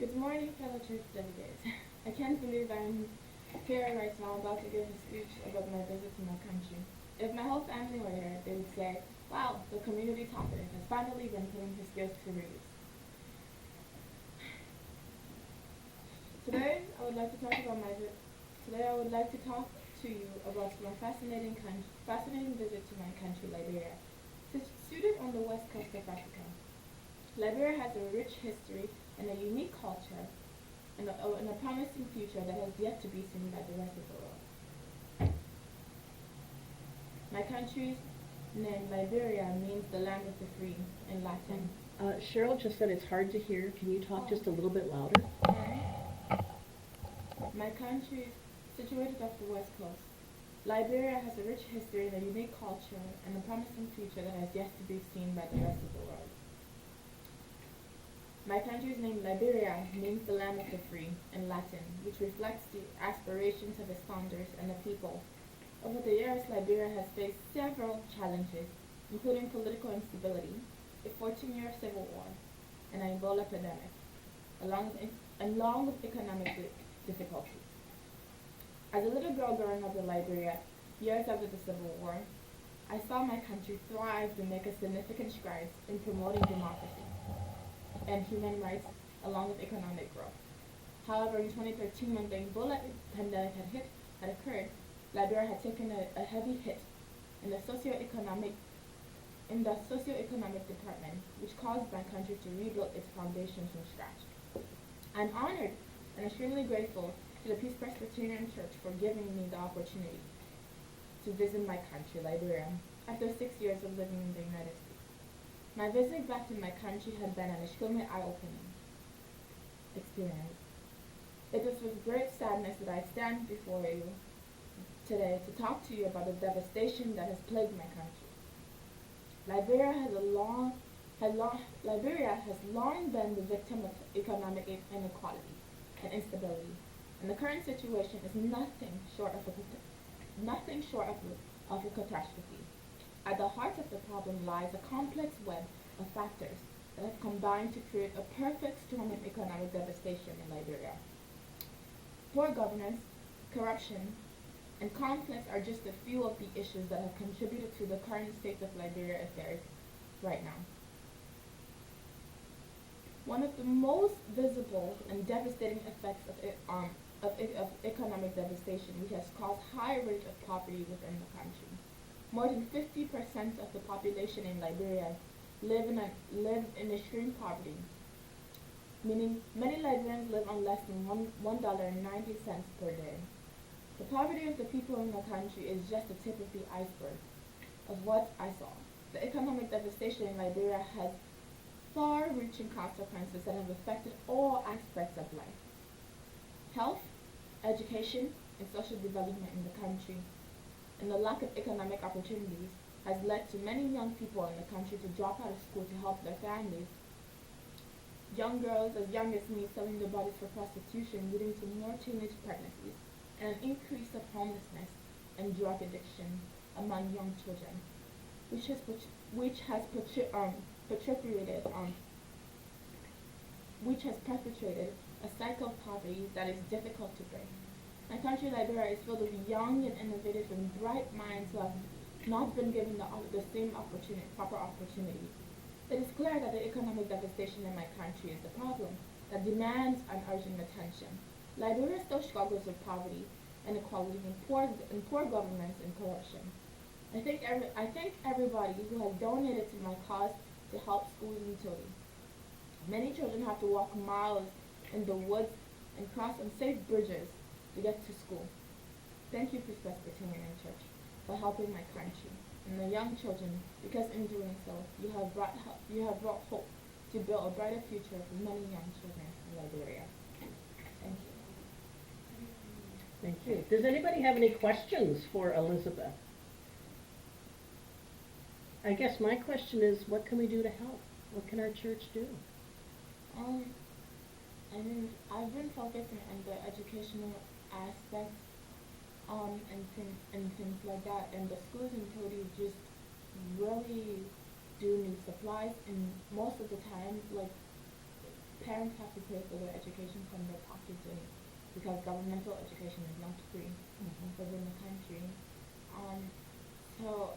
Good morning, fellow church delegates. I can't believe I'm here right now about to give a speech about my visit to my country. If my whole family were here, they would say, wow, the community talkative has finally been putting his skills to use. Today, I would like to talk about Today, I would like to talk to you about my fascinating visit to my country, Liberia. Situated on the west coast of Africa, Liberia has a rich history and a unique culture and a promising future that has yet to be seen by the rest of the world. My country's name, Liberia, means the land of the free in Latin. Cheryl just said it's hard to hear. Can you talk just a little bit louder? My country is situated off the west coast. Liberia has a rich history and a unique culture and a promising future that has yet to be seen by the rest of the world. My country's name, Liberia, means the land of the free in Latin, which reflects the aspirations of its founders and the people. Over the years, Liberia has faced several challenges, including political instability, a 14-year civil war, and an Ebola epidemic, along with economic difficulties. As a little girl growing up in Liberia, years after the Civil War, I saw my country thrive and make a significant strides in promoting democracy and human rights along with economic growth. However, in 2013, when the Ebola pandemic had occurred, Liberia had taken a heavy hit in the socioeconomic department, which caused my country to rebuild its foundations from scratch. I'm honored and extremely grateful to the Peace Presbyterian Church for giving me the opportunity to visit my country, Liberia, after 6 years of living in the United States. My visit back to my country had been an extremely eye-opening experience. It is with great sadness that I stand before you today to talk to you about the devastation that has plagued my country. Liberia has long been the victim of economic inequality and instability, and the current situation is nothing short of a catastrophe. At the heart of the problem lies a complex web of factors that have combined to create a perfect storm of economic devastation in Liberia. Poor governance, corruption, and conflicts are just a few of the issues that have contributed to the current state of Liberia affairs right now. One of the most visible and devastating effects of economic devastation, which has caused high rate of poverty within the country. More than 50% of the population in Liberia live in extreme poverty, meaning many Liberians live on less than $1.90 per day. The poverty of the people in the country is just the tip of the iceberg of what I saw. The economic devastation in Liberia has far-reaching consequences that have affected all aspects of life. Health, education, and social development in the country, and the lack of economic opportunities has led to many young people in the country to drop out of school to help their families. Young girls as young as me selling their bodies for prostitution, leading to more teenage pregnancies, and an increase of homelessness and drug addiction among young children, which has perpetuated a cycle of poverty that is difficult to break. My country, Liberia, is filled with young and innovative and bright minds who have not been given the same proper opportunities. It is clear that the economic devastation in my country is the problem that demands an urgent attention. Liberia still struggles with poverty, inequality, and poor governance and corruption. I thank everybody who has donated to my cause to help schools and utilities. Many children have to walk miles in the woods and cross unsafe bridges to get to school. Thank you, Peace Presbyterian Church, for helping my country and the young children, because in doing so, you have brought hope to build a brighter future for many young children in Liberia. Thank you. Thank you. Does anybody have any questions for Elizabeth? I guess my question is, what can we do to help? What can our church do? I've been focusing on the educational aspects, and things like that, and the schools and utilities just really do need supplies, and most of the time, like, parents have to pay for their education from their pockets, and because governmental education is not free within the country. Um, so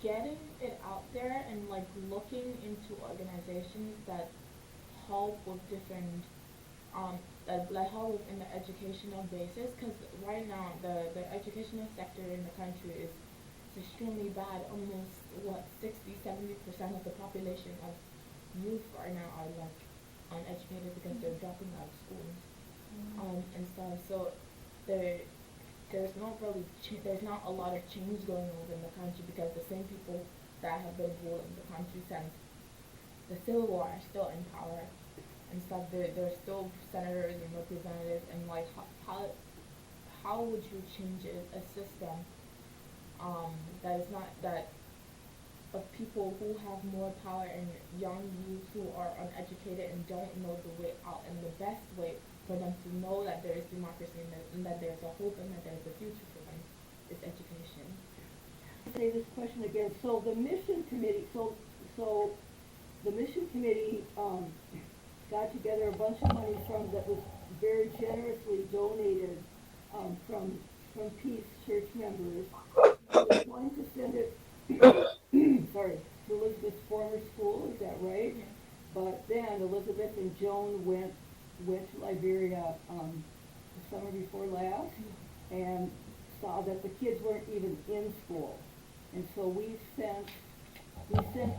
getting it out there and like looking into organizations that help with different that like help within the educational basis, because right now the educational sector in the country is extremely bad. Almost what 60-70% of the population of youth right now are like uneducated because they're dropping out of school and stuff. So there there's not really there's not a lot of change going on in the country, because the same people that have been ruling the country since the Civil War are still in power and stuff. They're still senators and representatives, and like how would you change a system that is not that of people who have more power and young youth who are uneducated and don't know the way out, and the best way for them to know that there is democracy and that there's a hope and that there's a future for them is education. Say this question again. So the mission committee, so the mission committee got together a bunch of money that was very generously donated from Peace Church members. They're going to send it, sorry, to Elizabeth's former school. Is that right? Yeah. But then Elizabeth and Joan went to Liberia the summer before last and saw that the kids weren't even in school. And so we sent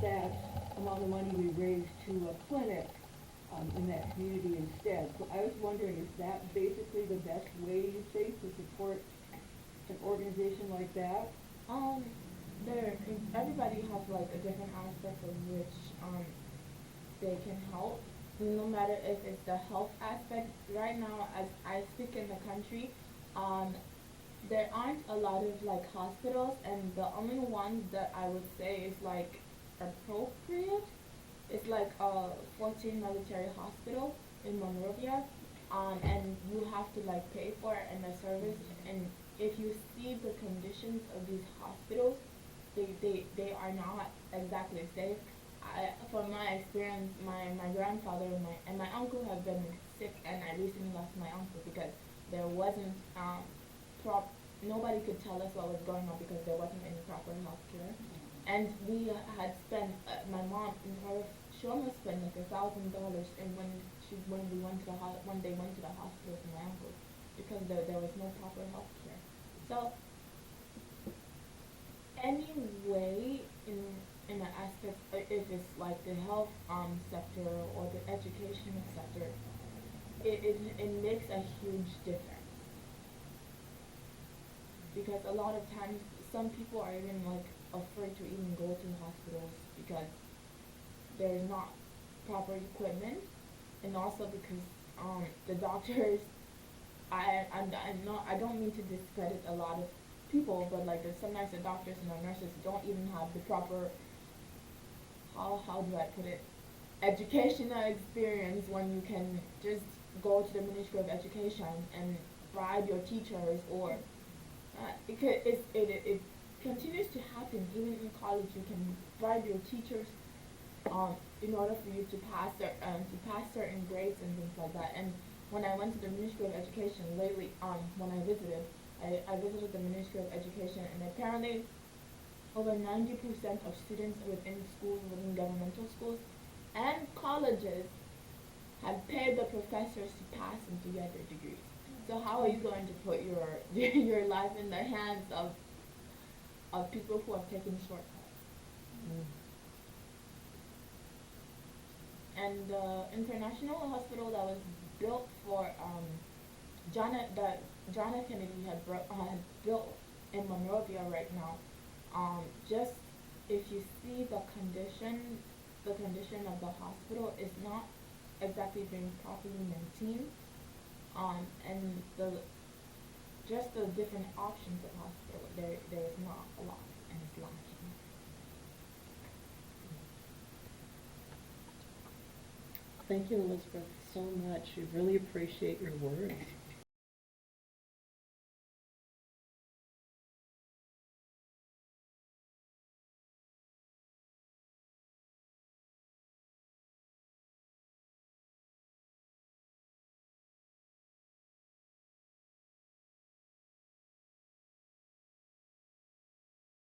that amount of money we raised to a clinic in that community instead. So I was wondering, is that basically the best way, you think, to support an organization like that? Everybody has like a different aspect of which they can help. No matter if it's the health aspect. Right now, as I speak in the country, there aren't a lot of like hospitals, and the only ones that I would say is like appropriate is like 14 military hospital in Monrovia, and you have to like pay for it and the service. And if you see the conditions of these hospitals, they are not exactly safe. From my experience, my grandfather and my uncle have been sick, and I recently lost my uncle because there wasn't nobody could tell us what was going on because there wasn't any proper health care. And we had spent my mom she almost spent like $1,000, and when they went to the hospital with my uncle, because there was no proper health care. So any way in an aspect, if it's like the health sector or the educational sector, it makes a huge difference, because a lot of times some people are even like afraid to even go to hospitals because there's not proper equipment, and also because the doctors, I don't mean to discredit a lot of people, but like sometimes the doctors and the nurses don't even have the proper, how do I put it, educational experience, when you can just go to the Ministry of Education and bribe your teachers, or it continues to happen even in college. You can bribe your teachers in order for you to pass certain grades and things like that. And when I went to the Ministry of Education lately, when I visited the Ministry of Education, and apparently over 90% of students within schools, within governmental schools and colleges, have paid the professors to pass and to get their degrees. So how are you going to put your life in the hands of people who have taken shortcuts? And the international hospital that was built for John F. Kennedy had built in Monrovia right now. Just if you see the condition of the hospital is not exactly being properly maintained, and the different options of hospital, there is not a lot, and it's lacking. Thank you, Elizabeth, so much. We really appreciate your words.